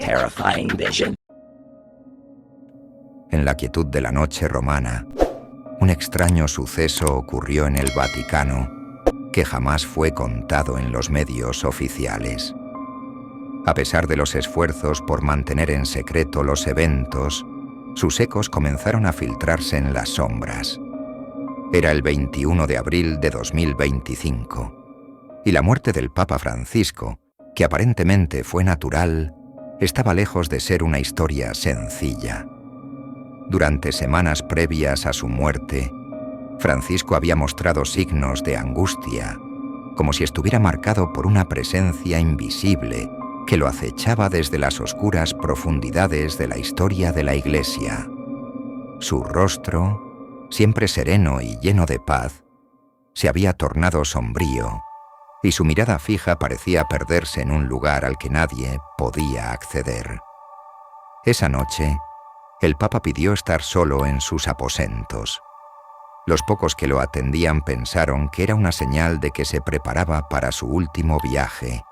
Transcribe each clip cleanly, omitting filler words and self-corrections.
terrifying vision. En la quietud de la noche romana, un extraño suceso ocurrió en el Vaticano que jamás fue contado en los medios oficiales. A pesar de los esfuerzos por mantener en secreto los eventos, sus ecos comenzaron a filtrarse en las sombras. Era el 21 de abril de 2025, y la muerte del Papa Francisco, que aparentemente fue natural, estaba lejos de ser una historia sencilla. Durante semanas previas a su muerte, Francisco había mostrado signos de angustia, como si estuviera marcado por una presencia invisible que lo acechaba desde las oscuras profundidades de la historia de la Iglesia. Su rostro, siempre sereno y lleno de paz, se había tornado sombrío, y su mirada fija parecía perderse en un lugar al que nadie podía acceder. Esa noche, el Papa pidió estar solo en sus aposentos. Los pocos que lo atendían pensaron que era una señal de que se preparaba para su último viaje,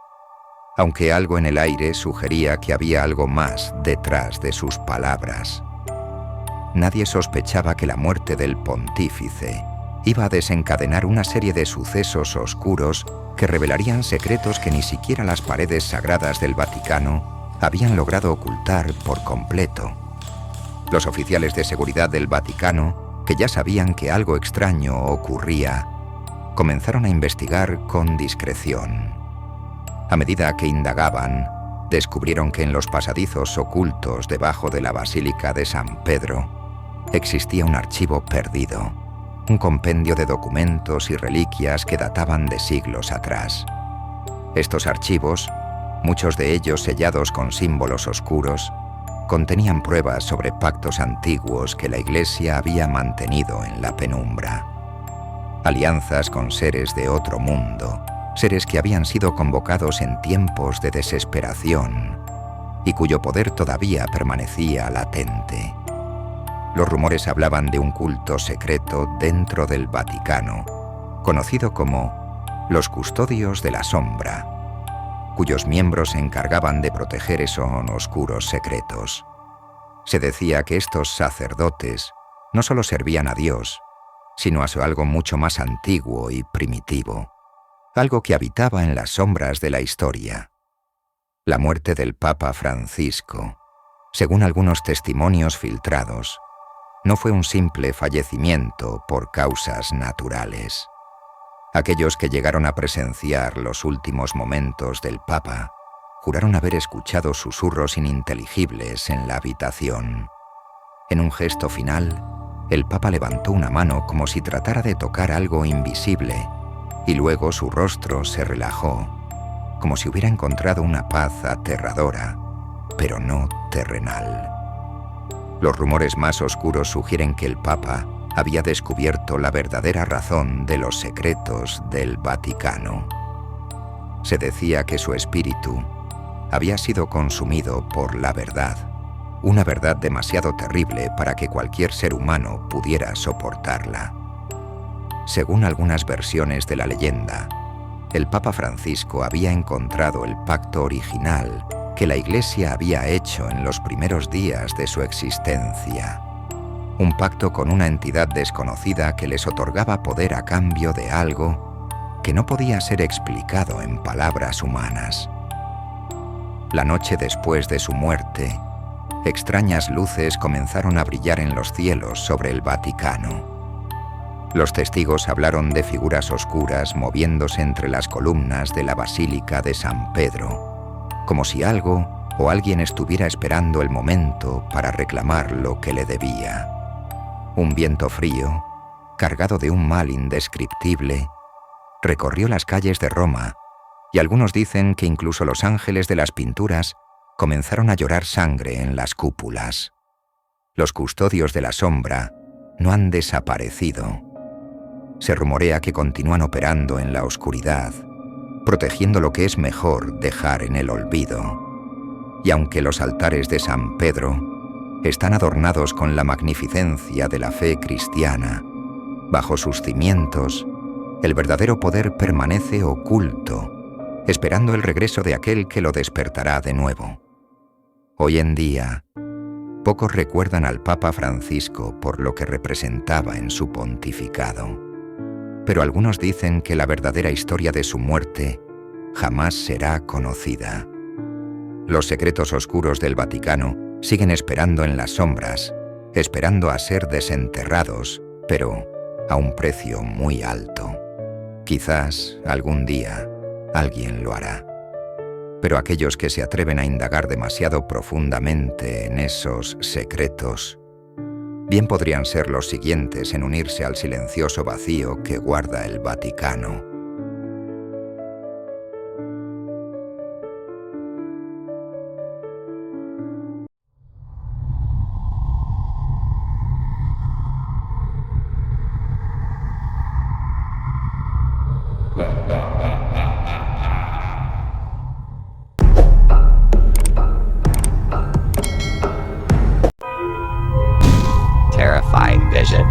aunque algo en el aire sugería que había algo más detrás de sus palabras. Nadie sospechaba que la muerte del pontífice iba a desencadenar una serie de sucesos oscuros que revelarían secretos que ni siquiera las paredes sagradas del Vaticano habían logrado ocultar por completo. Los oficiales de seguridad del Vaticano, que ya sabían que algo extraño ocurría, comenzaron a investigar con discreción. A medida que indagaban, descubrieron que en los pasadizos ocultos debajo de la Basílica de San Pedro existía un archivo perdido, un compendio de documentos y reliquias que databan de siglos atrás. Estos archivos, muchos de ellos sellados con símbolos oscuros, contenían pruebas sobre pactos antiguos que la Iglesia había mantenido en la penumbra. Alianzas con seres de otro mundo, seres que habían sido convocados en tiempos de desesperación y cuyo poder todavía permanecía latente. Los rumores hablaban de un culto secreto dentro del Vaticano, conocido como los Custodios de la Sombra, cuyos miembros se encargaban de proteger esos oscuros secretos. Se decía que estos sacerdotes no solo servían a Dios, sino a algo mucho más antiguo y primitivo, algo que habitaba en las sombras de la historia. La muerte del Papa Francisco, según algunos testimonios filtrados, no fue un simple fallecimiento por causas naturales. Aquellos que llegaron a presenciar los últimos momentos del Papa juraron haber escuchado susurros ininteligibles en la habitación. En un gesto final, el Papa levantó una mano como si tratara de tocar algo invisible, y luego su rostro se relajó, como si hubiera encontrado una paz aterradora, pero no terrenal. Los rumores más oscuros sugieren que el Papa había descubierto la verdadera razón de los secretos del Vaticano. Se decía que su espíritu había sido consumido por la verdad, una verdad demasiado terrible para que cualquier ser humano pudiera soportarla. Según algunas versiones de la leyenda, el Papa Francisco había encontrado el pacto original que la Iglesia había hecho en los primeros días de su existencia. Un pacto con una entidad desconocida que les otorgaba poder a cambio de algo que no podía ser explicado en palabras humanas. La noche después de su muerte, extrañas luces comenzaron a brillar en los cielos sobre el Vaticano. Los testigos hablaron de figuras oscuras moviéndose entre las columnas de la Basílica de San Pedro, como si algo o alguien estuviera esperando el momento para reclamar lo que le debía. Un viento frío, cargado de un mal indescriptible, recorrió las calles de Roma, y algunos dicen que incluso los ángeles de las pinturas comenzaron a llorar sangre en las cúpulas. Los custodios de la sombra no han desaparecido. Se rumorea que continúan operando en la oscuridad, protegiendo lo que es mejor dejar en el olvido. Y aunque los altares de San Pedro están adornados con la magnificencia de la fe cristiana, bajo sus cimientos, el verdadero poder permanece oculto, esperando el regreso de aquel que lo despertará de nuevo. Hoy en día, pocos recuerdan al Papa Francisco por lo que representaba en su pontificado, pero algunos dicen que la verdadera historia de su muerte jamás será conocida. Los secretos oscuros del Vaticano siguen esperando en las sombras, esperando a ser desenterrados, pero a un precio muy alto. Quizás algún día alguien lo hará. Pero aquellos que se atreven a indagar demasiado profundamente en esos secretos, bien podrían ser los siguientes en unirse al silencioso vacío que guarda el Vaticano. Terrifying vision.